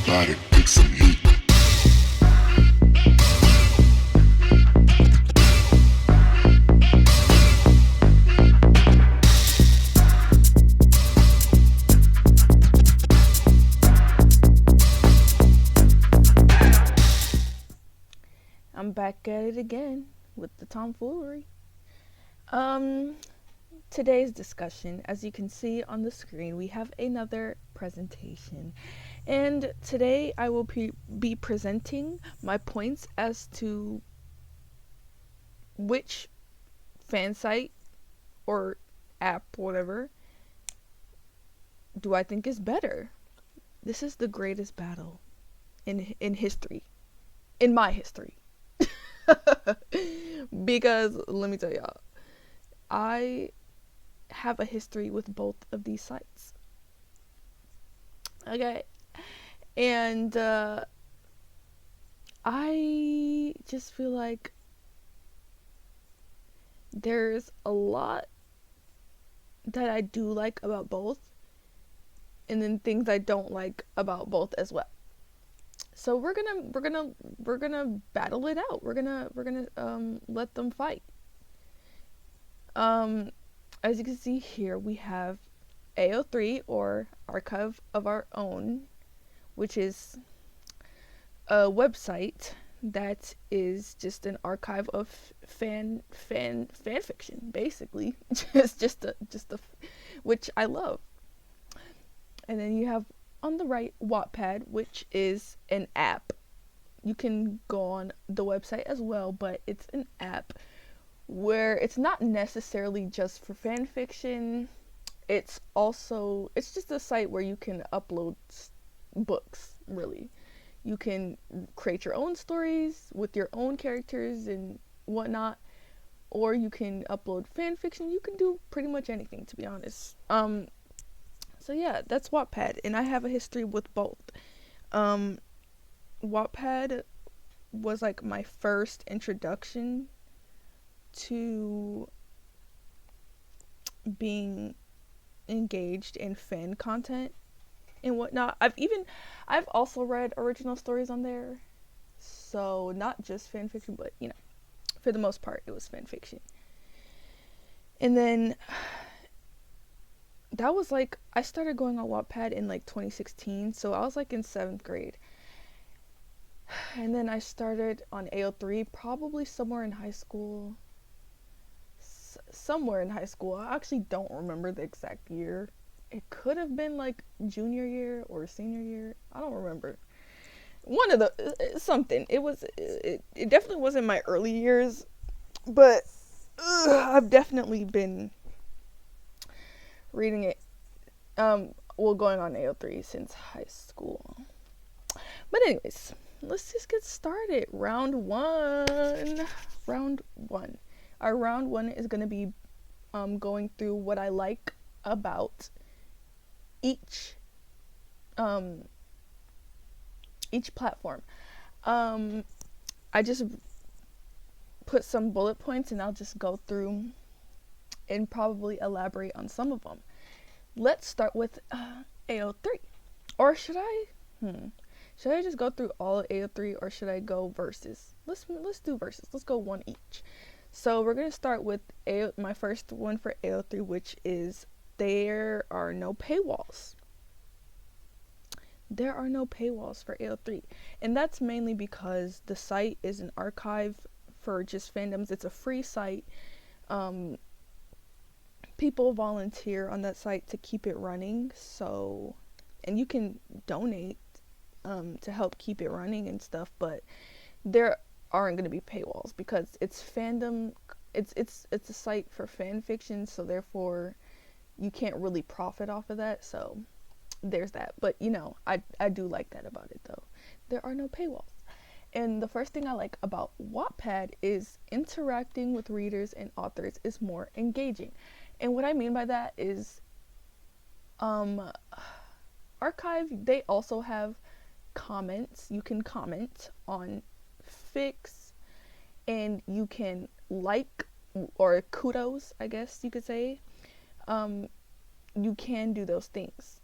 about it, kick some heat. I'm back at it again with the tomfoolery. Today's discussion, as you can see on the screen, we have another presentation. And today I will be presenting my points as to which fan site or app, whatever, do I think is better. This is the greatest battle in history. In my history. Because let me tell y'all, I have a history with both of these sites. Okay. And I just feel like there's a lot that I do like about both, and then things I don't like about both as well. So we're gonna battle it out. We're gonna let them fight. As you can see here, we have AO3, or Archive of Our Own, which is a website that is just an archive of fan fiction, basically. just a which I love. And then you have on the right WATTPAD, which is an app. You can go on the website as well, but it's an app where it's not necessarily just for fan fiction. It's just a site where you can upload books, really. You can create your own stories with your own characters and whatnot, or you can upload fan fiction. You can do pretty much anything, to be honest. So yeah, that's WATTPAD, and I have a history with both. WATTPAD was like my first introduction to being engaged in fan content and whatnot. I've also read original stories on there, so not just fan fiction, but for the most part it was fan fiction. And then that was like, I started going on WATTPAD in like 2016, so I was like in 7th grade. And then I started on AO3 probably somewhere in high school. I actually don't remember the exact year. It could have been like junior year or senior year. I don't remember. One of the something. It definitely wasn't my early years, but I've definitely been reading it. Going on AO3 since high school. But anyways, let's just get started. Round one. Our round one is going to be going through what I like about each platform. I just put some bullet points and I'll just go through and probably elaborate on some of them. Let's start with AO3. Or should I? Should I just go through all of AO3, or should I go verses? Let's do verses. Let's go one each. So we're going to start with my first one for AO3, which is there are no paywalls. There are no paywalls for AO3. And that's mainly because the site is an archive for just fandoms. It's a free site. People volunteer on that site to keep it running. So, and you can donate to help keep it running and stuff, but there aren't going to be paywalls because it's fandom. It's a site for fan fiction, so therefore you can't really profit off of that. So there's that. But I do like that about it though. There are no paywalls. And the first thing I like about WATTPAD is interacting with readers and authors is more engaging. And what I mean by that is Archive, they also have comments. You can comment on fics, and you can like, or kudos, I guess you could say. You can do those things.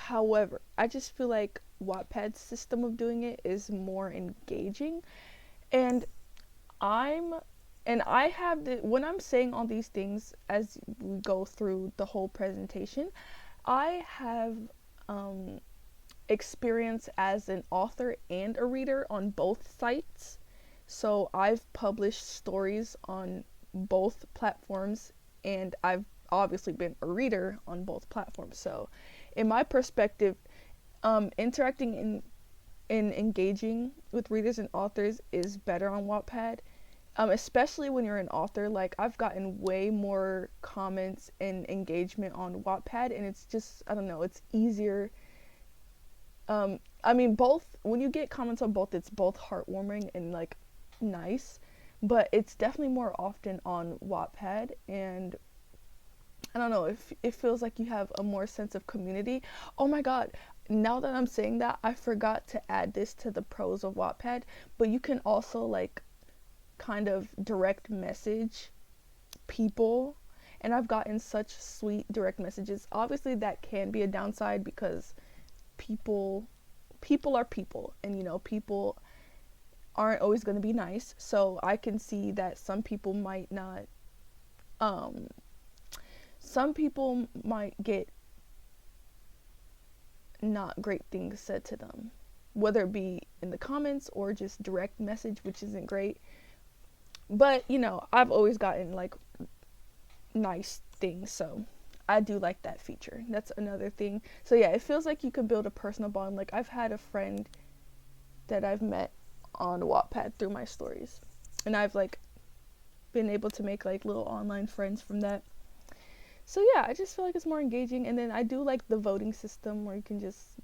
However, I just feel like Wattpad's system of doing it is more engaging, and I'm I have the when I'm saying all these things as we go through the whole presentation, I have experience as an author and a reader on both sites. So I've published stories on both platforms, and I've obviously been a reader on both platforms. So in my perspective, interacting in engaging with readers and authors is better on Wattpad. Especially when you're an author. Like, I've gotten way more comments and engagement on Wattpad, and it's just, I don't know, it's easier. I mean, both, when you get comments on both, it's both heartwarming and like nice, but it's definitely more often on Wattpad, and I don't know, it feels like you have a more sense of community. Oh my god, now that I'm saying that, I forgot to add this to the pros of Wattpad, but you can also like kind of direct message people, and I've gotten such sweet direct messages. Obviously that can be a downside because people are people, and you know, people aren't always going to be nice, so I can see that some people might not some people might get not great things said to them, whether it be in the comments or just direct message, which isn't great. But you know, I've always gotten like nice things, so I do like that feature. That's another thing. So yeah, it feels like you could build a personal bond. Like, I've had a friend that I've met on Wattpad through my stories, and I've like been able to make like little online friends from that. So yeah, I just feel like it's more engaging. And then I do like the voting system where you can just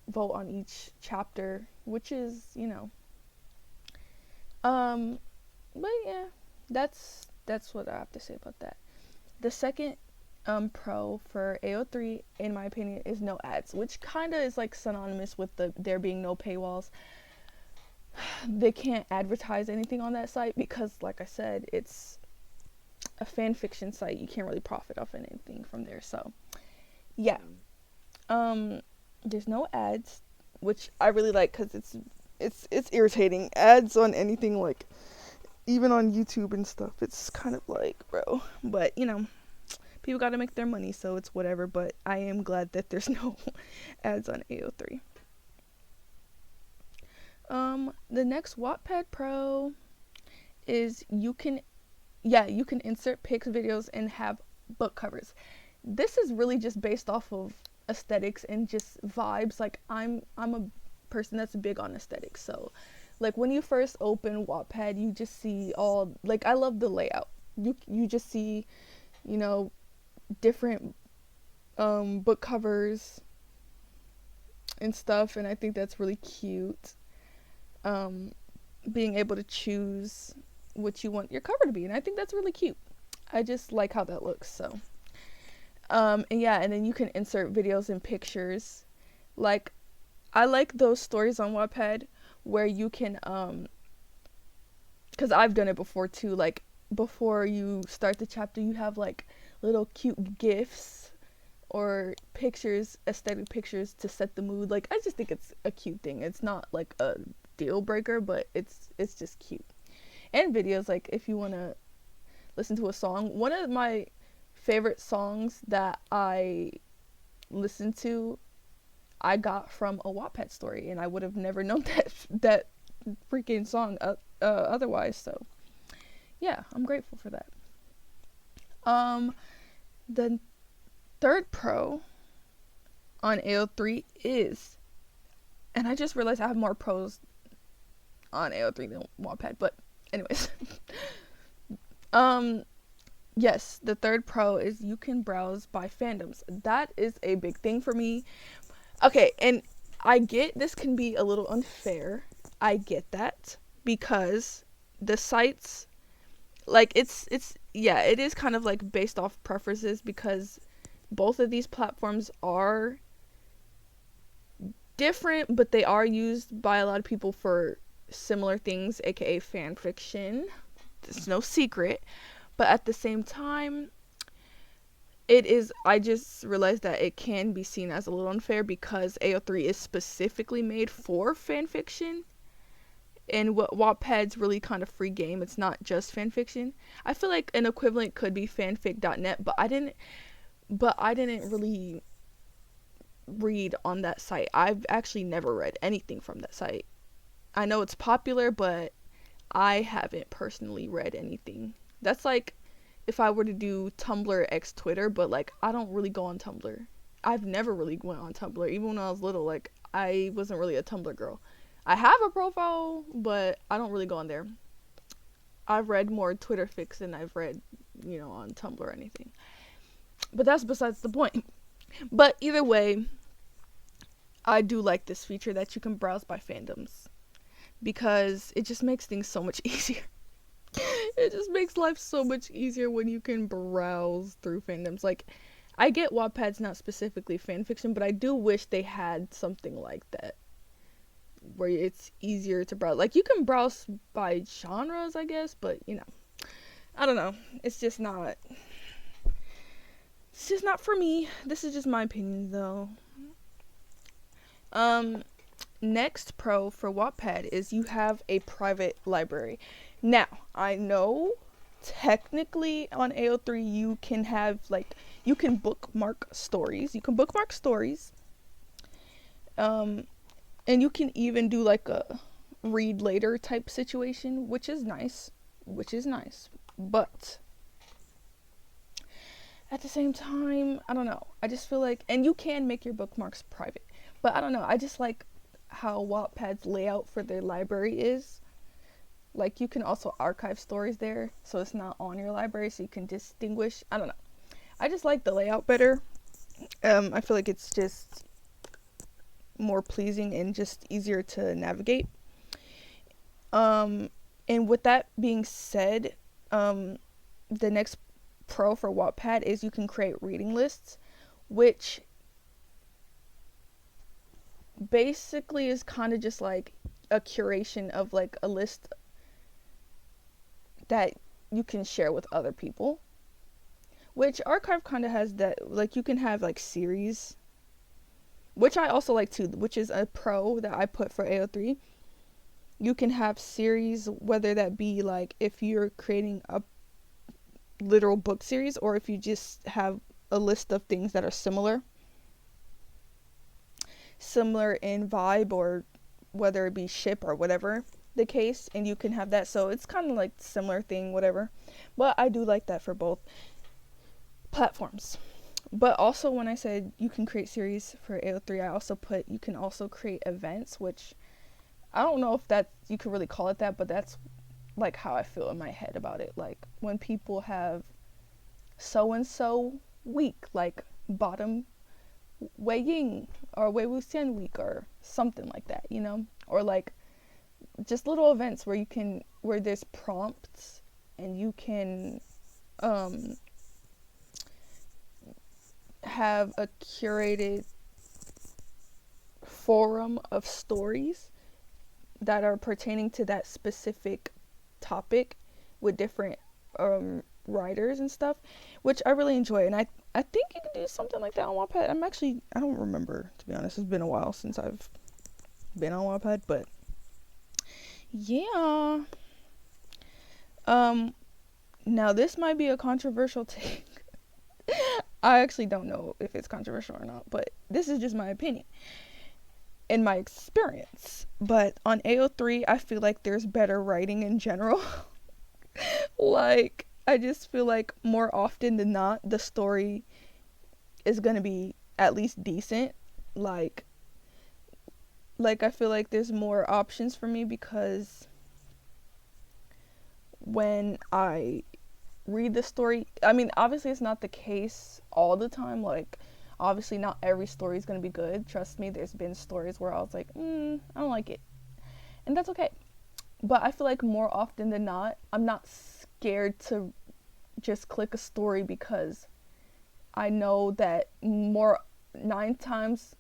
vote on each chapter, which is, you know, but yeah, that's what I have to say about that. The second pro for AO3, in my opinion, is no ads, which kind of is like synonymous with there being no paywalls. They can't advertise anything on that site because, like I said, it's a fan fiction site. You can't really profit off anything from there. So yeah, there's no ads, which I really like because it's irritating. Ads on anything, like even on YouTube and stuff, it's kind of like, bro. But you know, people got to make their money, so it's whatever. But I am glad that there's no ads on AO3. The next Wattpad Pro is you can insert pics, videos, and have book covers. This is really just based off of aesthetics and just vibes. Like, I'm a person that's big on aesthetics, so like when you first open Wattpad, you just see all, like, I love the layout. You just see, you know, different book covers and stuff, and I think that's really cute. Being able to choose what you want your cover to be, and I think that's really cute. I just like how that looks. So and yeah, and then you can insert videos and pictures. Like, I like those stories on Wattpad where you can because I've done it before too, like before you start the chapter, you have like little cute gifs or pictures, aesthetic pictures to set the mood. Like, I just think it's a cute thing. It's not like a deal breaker, but it's just cute. And videos, like if you want to listen to a song. One of my favorite songs that I listened to, I got from a Wattpad story, and I would have never known that freaking song otherwise. So yeah, I'm grateful for that. The third pro on AO3 is, and I just realized I have more pros on AO3 than Wattpad, but anyways. Yes, the third pro is you can browse by fandoms. That is a big thing for me. Okay, and I get this can be a little unfair. I get that, because the sites, like, it is kind of like based off preferences, because both of these platforms are different, but they are used by a lot of people for similar things, aka fan fiction. It's no secret. But at the same time, it is, I just realized that it can be seen as a little unfair because AO3 is specifically made for fan fiction, and what Wattpad's really kind of free game. It's not just fan fiction. I feel like an equivalent could be fanfic.net, but I didn't really read on that site. I've actually never read anything from that site. I know it's popular, but I haven't personally read anything. That's like if I were to do Tumblr x Twitter, but like I don't really go on Tumblr. I've never really went on Tumblr. Even when I was little, like I wasn't really a Tumblr girl. I have a profile, but I don't really go on there. I've read more Twitter fics than I've read, on Tumblr or anything. But that's besides the point. But either way, I do like this feature that you can browse by fandoms because it just makes things so much easier. It just makes life so much easier when you can browse through fandoms. Like, I get Wattpad's not specifically fanfiction, but I do wish they had something like that where it's easier to browse. Like, you can browse by genres, I guess, but I don't know. It's just not for me. This is just my opinion, though. Next pro for Wattpad is you have a private library. Now, I know technically on AO3 you can have you can bookmark stories. And you can even do like a read later type situation, which is nice. But at the same time, I don't know. I just feel like, and you can make your bookmarks private, but I don't know. I just like how Wattpad's layout for their library is. Like, you can also archive stories there, so it's not on your library, so you can distinguish. I don't know. I just like the layout better. I feel like it's just more pleasing and just easier to navigate. And with that being said, the next pro for Wattpad is you can create reading lists, which basically is kind of just like a curation of like a list that you can share with other people, which Archive kind of has that. Like, you can have like series, which I also like too, which is a pro that I put for AO3. You can have series, whether that be like if you're creating a literal book series or if you just have a list of things that are similar in vibe, or whether it be ship or whatever the case, and you can have that. So it's kind of like similar thing, whatever. But I do like that for both platforms. But also, when I said you can create series for AO3, I also put you can also create events, which I don't know if that you could really call it that, but that's like how I feel in my head about it. Like, when people have so and so week, like bottom Wei Ying or Wei Wuxian week or something like that, or like just little events where there's prompts and you can have a curated forum of stories that are pertaining to that specific topic with different writers and stuff, which I really enjoy. And I think you can do something like that on Wattpad. I don't remember, to be honest. It's been a while since I've been on Wattpad, but yeah. Now this might be a controversial take. I actually don't know if it's controversial or not, but this is just my opinion and my experience. But on AO3, I feel like there's better writing in general. Like, I just feel like more often than not, the story is going to be at least decent. Like I feel like there's more options for me, because when I read the story, I mean, obviously it's not the case all the time. Like, obviously not every story is going to be good. Trust me, there's been stories where I was like, I don't like it. And that's okay. But I feel like more often than not, I'm not scared to just click a story, because I know that 9 or 8 times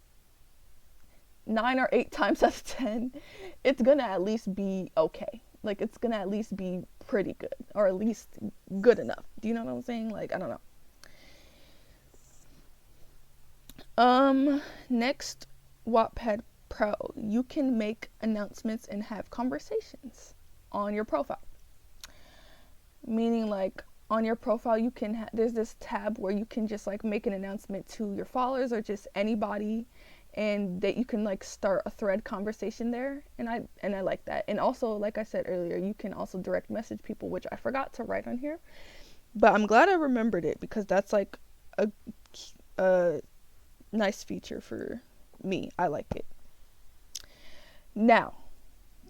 out of 10, it's going to at least be okay. Like, it's going to at least be pretty good, or at least good enough. Do you know what I'm saying? Like, I don't know. Next, WATTPAD Pro. You can make announcements and have conversations on your profile. Meaning, like, on your profile, you can there's this tab where you can just like make an announcement to your followers or just anybody, and that you can like start a thread conversation there. And I like that. And also, like I said earlier, you can also direct message people, which I forgot to write on here, but I'm glad I remembered it because that's like a nice feature for me. I like it. Now,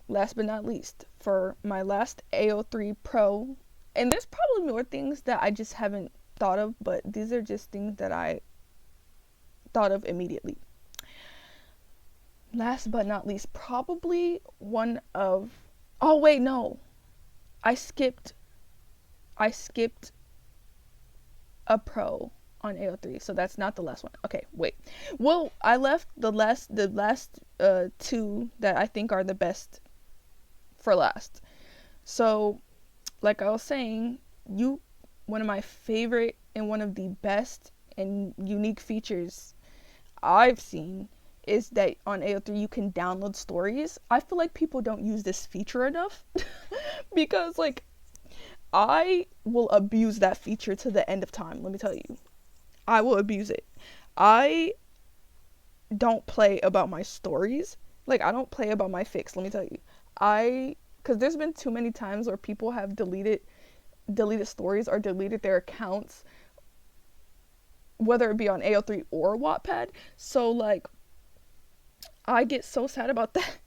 last but not least, for my last AO3 Pro, and there's probably more things that I just haven't thought of, but these are just things that I thought of immediately. Last but not least, probably one of, oh wait, no, I skipped a Pro on AO3, so that's not the last one. Okay, wait. Well, I left the last two that I think are the best for last. So, like I was saying, one of my favorite and one of the best and unique features I've seen is that on AO3 you can download stories. I feel like people don't use this feature enough because like I will abuse that feature to the end of time. Let me tell you, I will abuse it. I don't play about my stories. Like, I don't play about my fics. Let me tell you, because there's been too many times where people have deleted stories or deleted their accounts, whether it be on AO3 or WATTPAD. So like, I get so sad about that.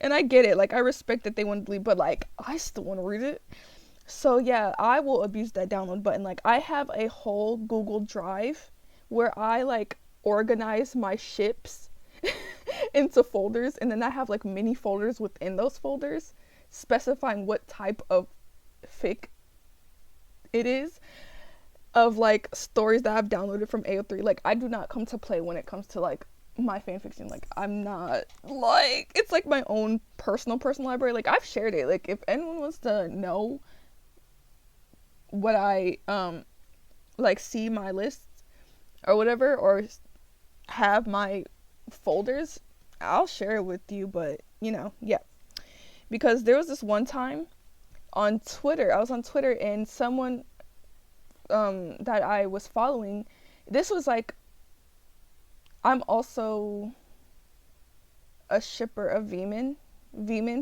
And I get it. Like, I respect that they want to delete, but like, I still want to read it. So yeah, I will abuse that download button. Like, I have a whole Google Drive where I like organize my ships into folders, and then I have like mini folders within those folders specifying what type of fic it is, of like stories that I've downloaded from AO3. Like, I do not come to play when it comes to like my fanfiction. Like, I'm not like, it's like my own personal library. Like, I've shared it. Like, if anyone wants to know what I like, see my lists or whatever, or have my folders, I'll share it with you. But you know, yeah, because there was this one time on Twitter, I was on Twitter, and someone that I was following, this was like, I'm also a shipper of Vmin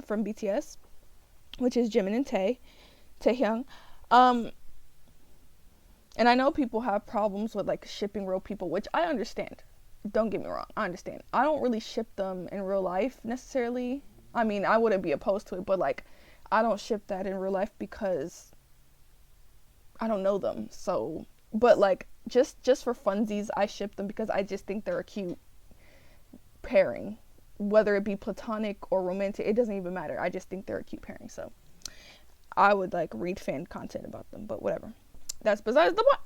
from BTS, which is Jimin and Taehyung. And I know people have problems with like shipping real people, which I understand. Don't get me wrong, I understand. I don't really ship them in real life necessarily. I mean, I wouldn't be opposed to it, but like, I don't ship that in real life because I don't know them. So, but like, just for funsies, I ship them because I just think they're a cute pairing, whether it be platonic or romantic. It doesn't even matter. I just think they're a cute pairing. So I would like read fan content about them, but whatever. That's besides the point.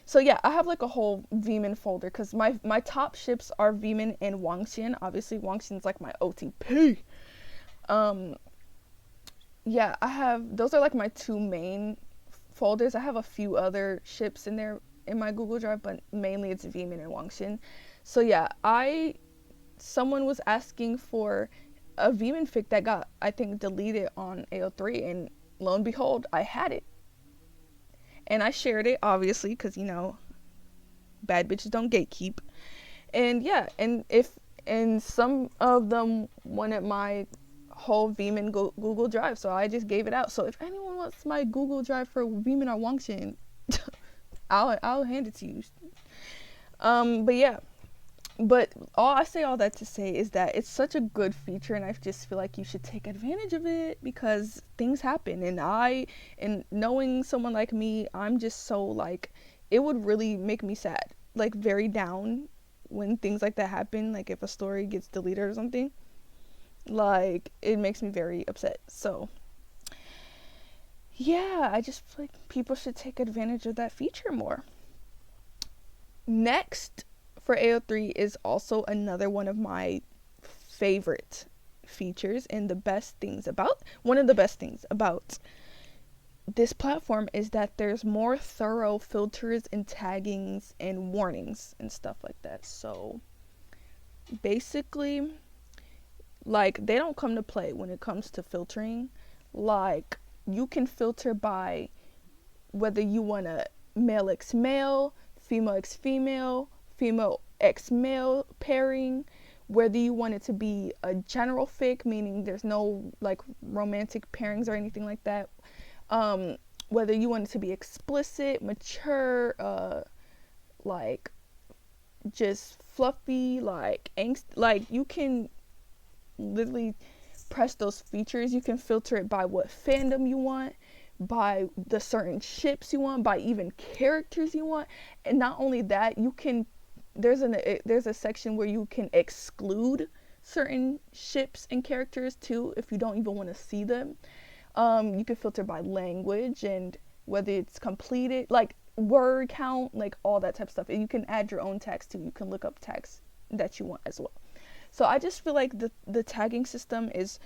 So yeah, I have like a whole Vmin folder because my top ships are Vmin and Wangxian. Obviously, Wangxian's like my OTP. Yeah, those are like my two main folders. I have a few other ships in there in my Google Drive, but mainly it's Vmin and Wangxian. So yeah, someone was asking for a Vmin fic that got, I think, deleted on AO3, and lo and behold, I had it. And I shared it, obviously, because, you know, bad bitches don't gatekeep. And yeah, and some of them wanted my whole Vmin Google Drive, so I just gave it out. So if anyone wants my Google Drive for Vmin or Wangxian, I'll hand it to you. But yeah, but I say all that to say is that it's such a good feature, and I just feel like you should take advantage of it because things happen, and knowing someone like me, I'm just so like, it would really make me sad, like very down when things like that happen. Like if a story gets deleted or something, like it makes me very upset. So yeah, I just feel like people should take advantage of that feature more. Next for AO3 is also another one of my favorite features, and one of the best things about this platform is that there's more thorough filters and taggings and warnings and stuff like that. So basically, like, they don't come to play when it comes to filtering. Like, you can filter by whether you want a male x male, female x female, female x male pairing, whether you want it to be a general fic, meaning there's no like romantic pairings or anything like that, whether you want it to be explicit, mature, like just fluffy, like angst, like you can literally press those features. You can filter it by what fandom you want, by the certain ships you want, by even characters you want. And not only that, you can there's a section where you can exclude certain ships and characters too if you don't even want to see them. You can filter by language and whether it's completed, like word count, like all that type of stuff. And you can add your own tags too. You can look up tags that you want as well. So I just feel like the tagging system is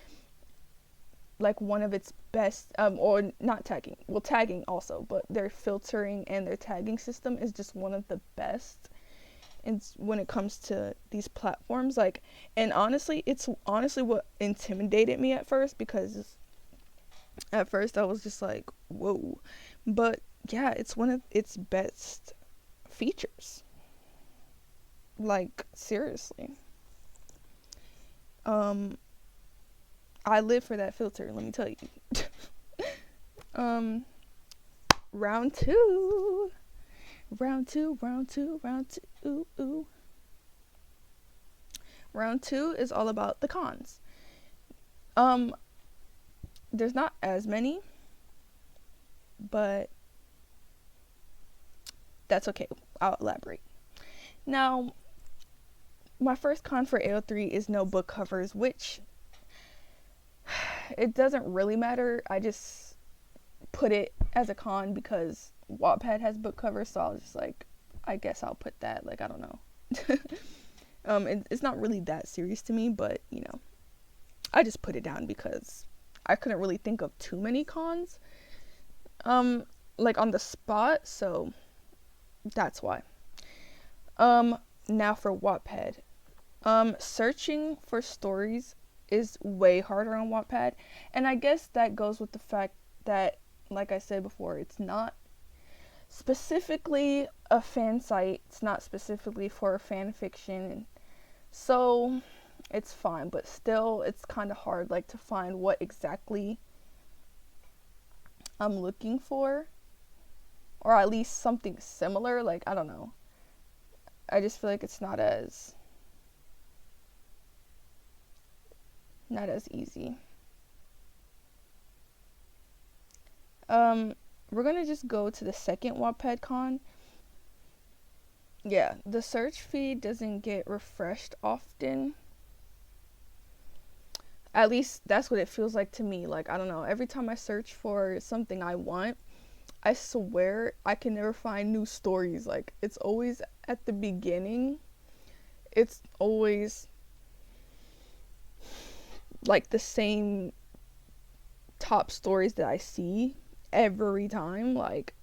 like one of its best, or not tagging, well, tagging also, but their filtering and their tagging system is just one of the best. And when it comes to these platforms, like, and honestly, it's honestly what intimidated me at first, because at first I was just like, whoa. But yeah, it's one of its best features. Like, seriously. I live for that filter, let me tell you. Round two. Round two is all about the cons. There's not as many, but that's okay. I'll elaborate. Now, my first con for AO3 is no book covers, which it doesn't really matter. I just put it as a con because WATTPAD has book covers, so I was just like, I guess I'll put that. Like, I don't know. It's not really that serious to me, but, you know, I just put it down because I couldn't really think of too many cons, like on the spot, so that's why. Now for WATTPAD. Searching for stories is way harder on WATTPAD, and I guess that goes with the fact that, like I said before, it's not specifically a fan site, it's not specifically for fan fiction, so it's fine, but still it's kind of hard, like, to find what exactly I'm looking for, or at least something similar. Like, I don't know, I just feel like it's not as easy. We're gonna just go to the second WATTPAD con. Yeah, the search feed doesn't get refreshed often. At least that's what it feels like to me. Like, I don't know, every time I search for something I want, I swear I can never find new stories. Like, it's always at the beginning. It's always like the same top stories that I see every time. Like,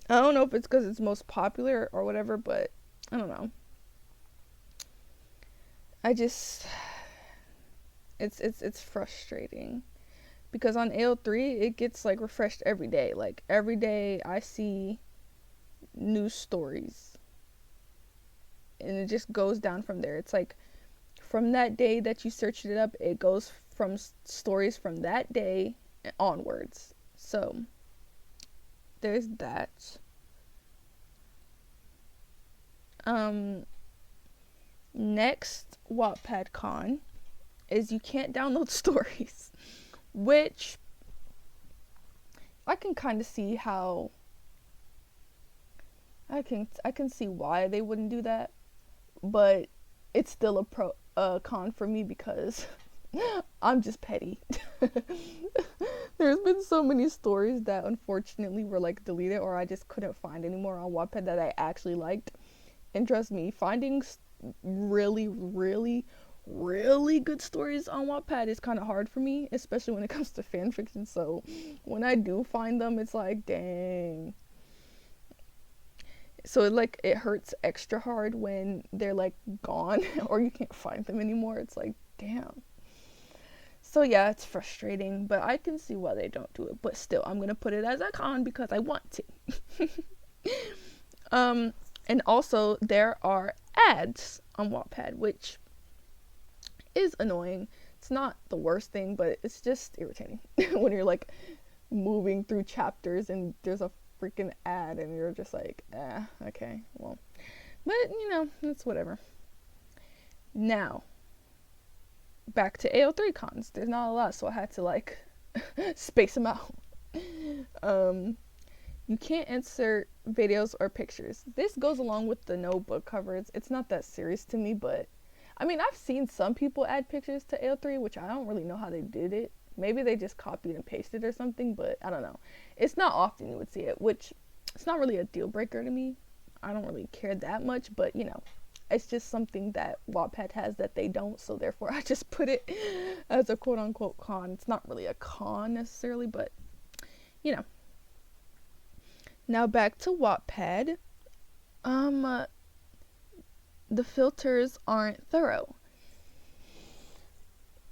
I don't know if it's because it's most popular or whatever, but I don't know. I just, it's frustrating because on AO3 it gets like refreshed every day. Like, every day I see new stories, and it just goes down from there. It's like from that day that you searched it up, it goes from stories from that day onwards. So there's that. Next WATTPAD con is you can't download stories, which I can kind of see how I can see why they wouldn't do that, but it's still a con for me because I'm just petty. There's been so many stories that unfortunately were like deleted, or I just couldn't find anymore on WATTPAD that I actually liked. And trust me, finding really, really, really good stories on Wattpad is kind of hard for me, especially when it comes to fan fiction. So when I do find them, it's like, dang. So it hurts extra hard when they're like gone or you can't find them anymore. It's like, damn. So yeah, it's frustrating, but I can see why they don't do it. But still, I'm gonna put it as a con because I want to. And also there are ads on Wattpad, which is annoying. It's not the worst thing, but it's just irritating when you're like moving through chapters and there's a freaking ad and you're just like, okay, well, but it's whatever. Now, back to AO3 cons. There's not a lot, so I had to like space them out. You can't insert videos or pictures. This goes along with the no book covers. It's not that serious to me, but I mean, I've seen some people add pictures to AO3, which I don't really know how they did it. Maybe they just copied and pasted or something, but I don't know. It's not often you would see it, which it's not really a deal breaker to me. I don't really care that much, but it's just something that Wattpad has that they don't, so therefore I just put it as a quote unquote con. It's not really a con necessarily, but Now back to Wattpad. The filters aren't thorough.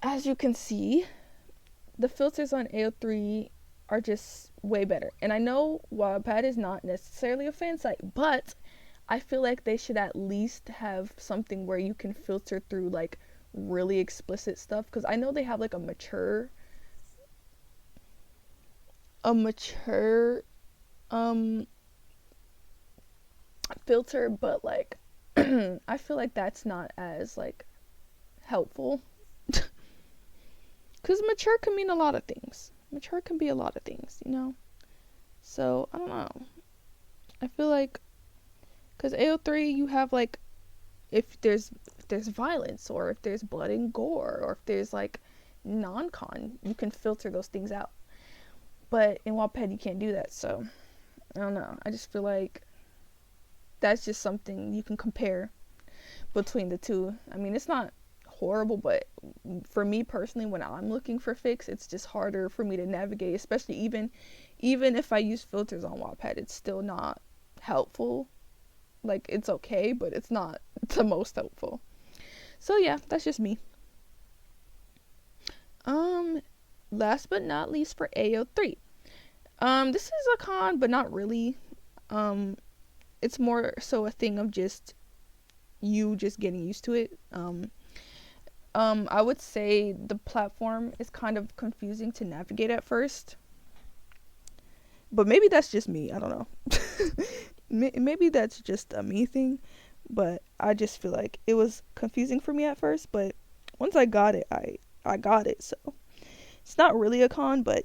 As you can see, the filters on AO3 are just way better. And I know Wattpad is not necessarily a fan site, but I feel like they should at least have something where you can filter through like really explicit stuff, because I know they have like a mature filter, but like I feel like that's not as like helpful. Because mature can mean a lot of things. Mature can be a lot of things, So I don't know. I feel like because AO3 you have like if there's violence, or if there's blood and gore, or if there's like non-con, you can filter those things out. But in Wattpad you can't do that, so I don't know. I just feel like that's just something you can compare between the two. I mean, it's not horrible, but for me personally, when I'm looking for fics, it's just harder for me to navigate, especially even if I use filters on Wattpad, it's still not helpful. Like, it's okay, but it's not the most helpful. So yeah, that's just me. Last but not least, for AO3. This is a con, but not really. It's more so a thing of just you just getting used to it. I would say the platform is kind of confusing to navigate at first. But maybe that's just me. I don't know. Maybe that's just a me thing. But I just feel like it was confusing for me at first. But once I got it, I got it. So it's not really a con, but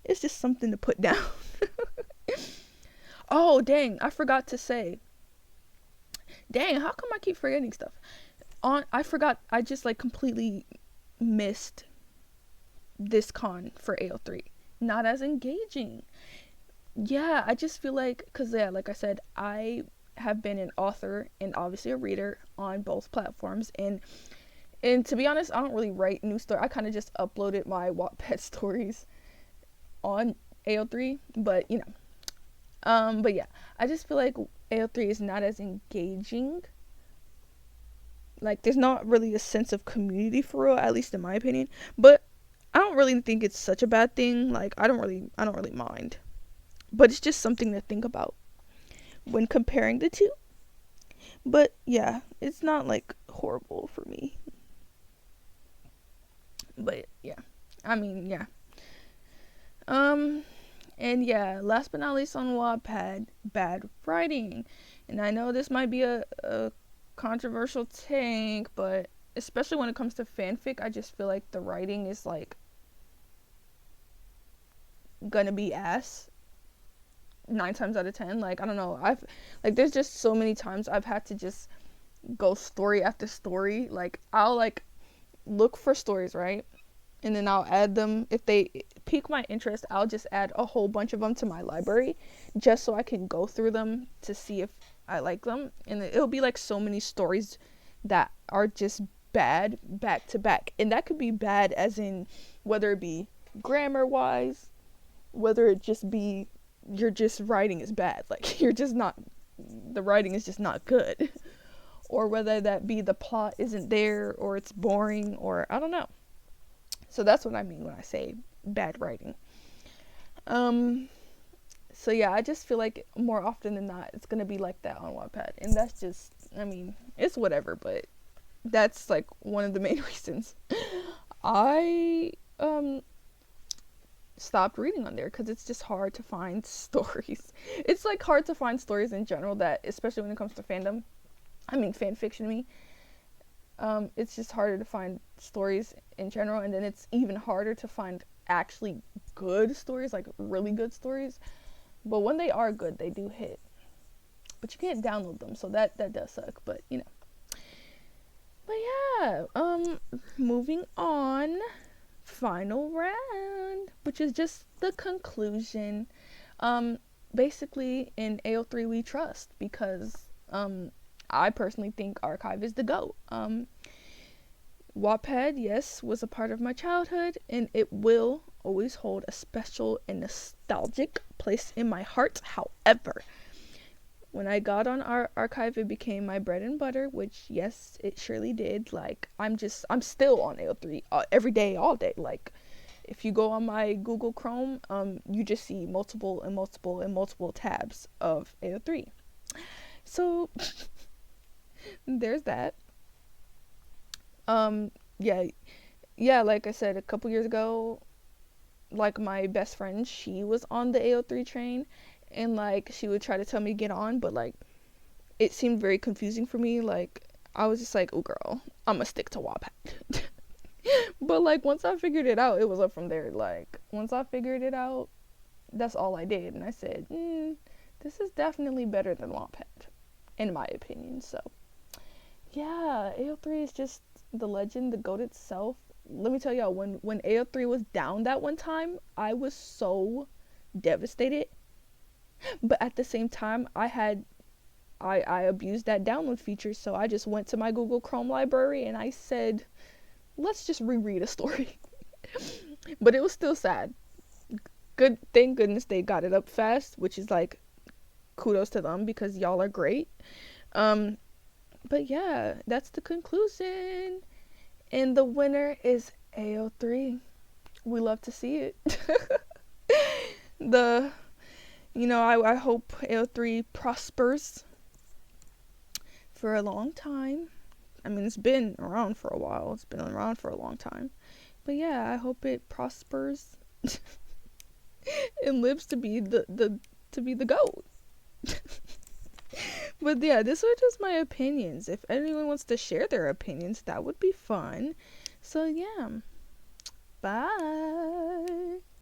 it's just something to put down. Oh, dang. I forgot to say. Dang, how come I keep forgetting stuff? I forgot. I just like completely missed this con for AO3. Not as engaging. Yeah, I just feel like, because like I said, I have been an author and obviously a reader on both platforms, and to be honest, I don't really write new stories. I kind of just uploaded my Wattpad stories on AO3, but but yeah, I just feel like AO3 is not as engaging. Like, there's not really a sense of community for real, at least in my opinion. But I don't really think it's such a bad thing. Like, I don't really mind. But it's just something to think about when comparing the two. But yeah, it's not like horrible for me. But yeah, I mean, yeah. And yeah, last but not least on Wattpad, bad writing. And I know this might be a controversial take, but especially when it comes to fanfic, I just feel like the writing is like gonna be ass 9 times out of 10. Like, I don't know, there's just so many times I've had to just go story after story. Like, I'll like look for stories, right, and then I'll add them. If they pique my interest, I'll just add a whole bunch of them to my library just so I can go through them to see if I like them. And it'll be like so many stories that are just bad back to back. And that could be bad as in whether it be grammar wise, whether it just be you're just writing is bad. Like you're just not, the writing is just not good. Or whether that be the plot isn't there, or it's boring, or I don't know. So that's what I mean when I say bad writing. So yeah, I just feel like more often than not, it's gonna be like that on Wattpad, and that's just, I mean, it's whatever, but that's like one of the main reasons I stopped reading on there, because it's just hard to find stories. It's like hard to find stories in general, that especially when it comes to fandom, I mean fan fiction to me, it's just harder to find stories in general, and then it's even harder to find actually good stories, like really good stories. But when they are good, they do hit. But you can't download them, so that does suck, but you know. But yeah, moving on, final round, which is just the conclusion. Basically in AO3 we trust, because I personally think Archive is the GOAT. Wattpad, yes, was a part of my childhood, and it will always hold a special and nostalgic place in my heart. However, when I got on Archive, it became my bread and butter, which, yes, it surely did. Like, I'm still on AO3 every day, all day. Like, if you go on my Google Chrome, you just see multiple and multiple and multiple tabs of AO3. So, there's that. Yeah, like I said, a couple years ago, like my best friend, she was on the AO3 train, and like she would try to tell me to get on, but like it seemed very confusing for me. Like I was just like, oh girl, I'm gonna stick to Wattpad. But like once I figured it out, it was up from there. Like once I figured it out, that's all I did, and I said, this is definitely better than Wattpad, in my opinion. So yeah, AO3 is just the legend, the GOAT itself. Let me tell y'all, when AO3 was down that one time, I was so devastated. But at the same time, I abused that download feature, so I just went to my Google Chrome library and I said, let's just reread a story. But it was still sad. Thank goodness they got it up fast, which is like kudos to them, because y'all are great. But yeah, that's the conclusion. And the winner is AO3. We love to see it. I hope AO3 prospers for a long time. I mean, it's been around for a while. It's been around for a long time. But yeah, I hope it prospers and lives to be the GOAT. But yeah, this was just my opinions. If anyone wants to share their opinions, that would be fun. So yeah, bye.